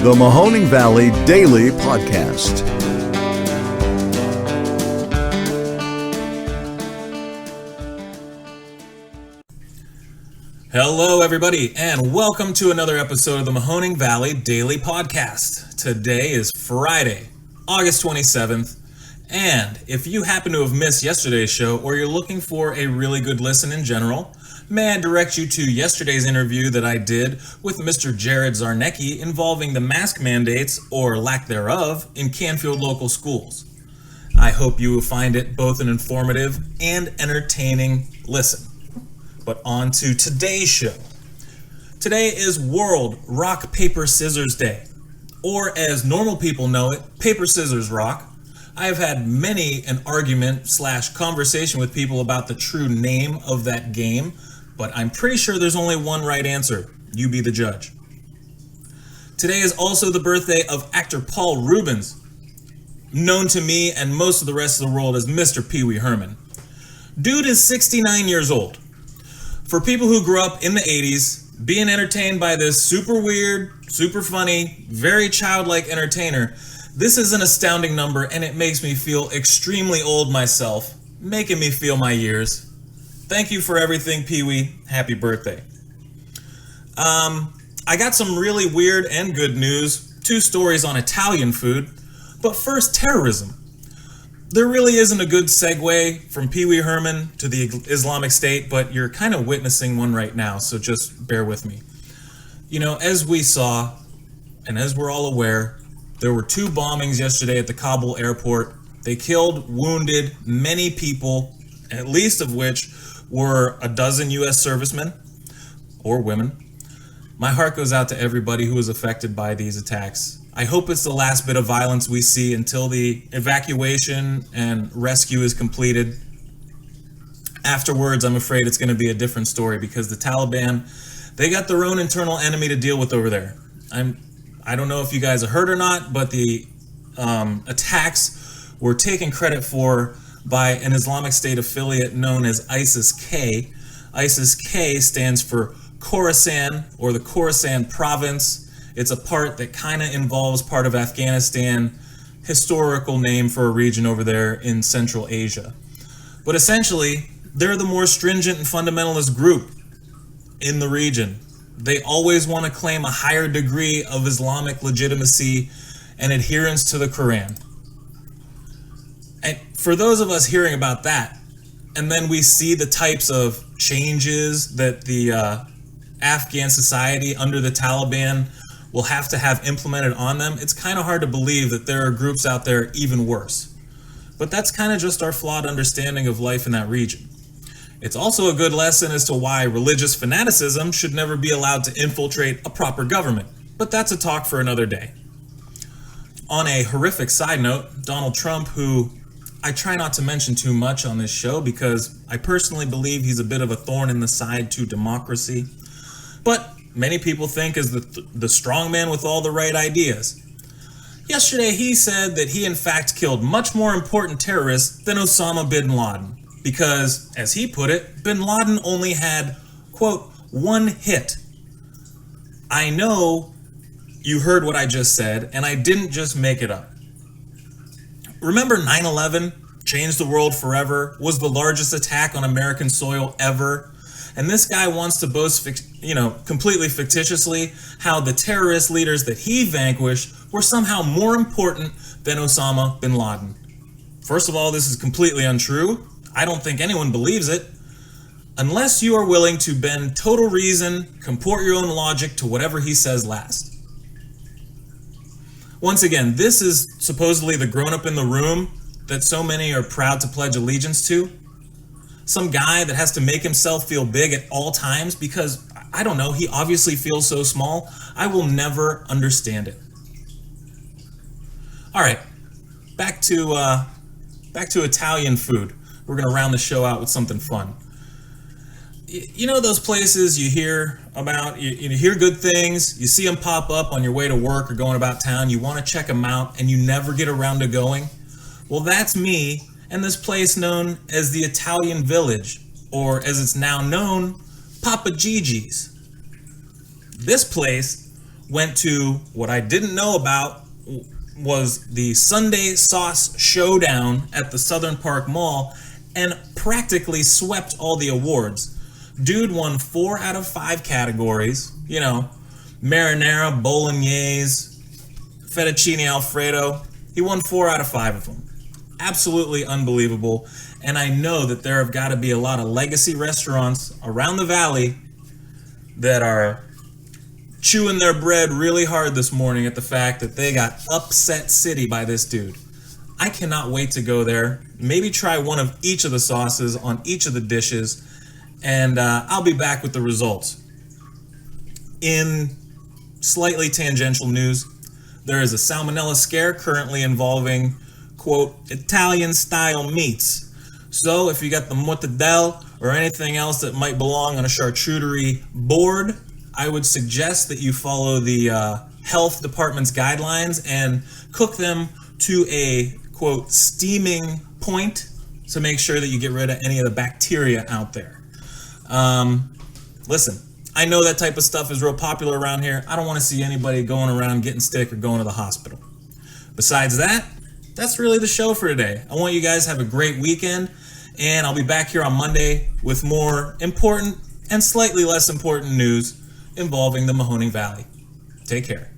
the Mahoning Valley Daily Podcast. Hello, everybody, and welcome to another episode of the Mahoning Valley Daily Podcast. Today is Friday, August 27th, and if you happen to have missed yesterday's show or you're looking for a really good listen in general, may I direct you to yesterday's interview that I did with Mr. Jared Zarnecki involving the mask mandates, or lack thereof, in Canfield local schools. I hope you will find it both an informative and entertaining listen. But on to today's show. Today is World Rock, Paper, Scissors Day, or as normal people know it, Paper, Scissors, Rock. I have had many an argument / conversation with people about the true name of that game, but I'm pretty sure there's only one right answer. You be the judge. Today is also the birthday of actor Paul Reubens, known to me and most of the rest of the world as Mr. Pee Wee Herman. Dude is 69 years old. For people who grew up in the 80s, being entertained by this super weird, super funny, very childlike entertainer, this is an astounding number, and it makes me feel extremely old myself, making me feel my years. Thank you for everything, Pee Wee. Happy birthday. I got some really weird and good news, 2 stories on Italian food, but first, terrorism. There really isn't a good segue from Pee Wee Herman to the Islamic State, but you're kind of witnessing one right now, so just bear with me. You know, as we saw, and as we're all aware, there were 2 bombings yesterday at the Kabul airport. They killed, wounded many people, at least of which were a dozen U.S. servicemen or women. My heart goes out to everybody who was affected by these attacks. I hope it's the last bit of violence we see until the evacuation and rescue is completed. Afterwards, I'm afraid it's going to be a different story because the Taliban, they got their own internal enemy to deal with over there. I don't know if you guys have heard or not, but the attacks were taken credit for by an Islamic State affiliate known as ISIS-K. ISIS-K stands for Khorasan, or the Khorasan province. It's a part that kind of involves part of Afghanistan, historical name for a region over there in Central Asia. But essentially, they're the more stringent and fundamentalist group in the region. They always want to claim a higher degree of Islamic legitimacy and adherence to the Quran. And for those of us hearing about that, and then we see the types of changes that the Afghan society under the Taliban will have to have implemented on them, it's kind of hard to believe that there are groups out there even worse. But that's kind of just our flawed understanding of life in that region. It's also a good lesson as to why religious fanaticism should never be allowed to infiltrate a proper government. But that's a talk for another day. On a horrific side note, Donald Trump, who I try not to mention too much on this show because I personally believe he's a bit of a thorn in the side to democracy, but many people think is the strong man with all the right ideas. Yesterday, he said that he in fact killed much more important terrorists than Osama bin Laden because, as he put it, bin Laden only had, quote, 1 hit. I know you heard what I just said, and I didn't just make it up. Remember 9/11, changed the world forever, was the largest attack on American soil ever? And this guy wants to boast, completely fictitiously, how the terrorist leaders that he vanquished were somehow more important than Osama bin Laden. First of all, this is completely untrue. I don't think anyone believes it. Unless you are willing to bend total reason, comport your own logic to whatever he says last. Once again, this is supposedly the grown-up in the room that so many are proud to pledge allegiance to. Some guy that has to make himself feel big at all times because, I don't know, he obviously feels so small. I will never understand it. All right, back to Italian food. We're gonna round the show out with something fun. You know those places you hear about, you hear good things, you see them pop up on your way to work or going about town, you want to check them out, and you never get around to going? Well, that's me and this place known as the Italian Village, or as it's now known, Papa Gigi's. This place went to what I didn't know about was the Sunday Sauce Showdown at the Southern Park Mall and practically swept all the awards. Dude won 4 out of 5 categories. You know, marinara, bolognese, fettuccine alfredo. He won 4 out of 5 of them. Absolutely unbelievable. And I know that there have got to be a lot of legacy restaurants around the valley that are chewing their bread really hard this morning at the fact that they got upset city by this dude. I cannot wait to go there. Maybe try one of each of the sauces on each of the dishes, and I'll be back with the results. In slightly tangential news, there is a salmonella scare currently involving, quote, Italian-style meats. So if you got the mortadella or anything else that might belong on a charcuterie board, I would suggest that you follow the health department's guidelines and cook them to a, quote, steaming point to make sure that you get rid of any of the bacteria out there. Listen, I know that type of stuff is real popular around here. I don't want to see anybody going around getting sick or going to the hospital. Besides that, that's really the show for today. I want you guys to have a great weekend, and I'll be back here on Monday with more important and slightly less important news involving the Mahoning Valley. Take care.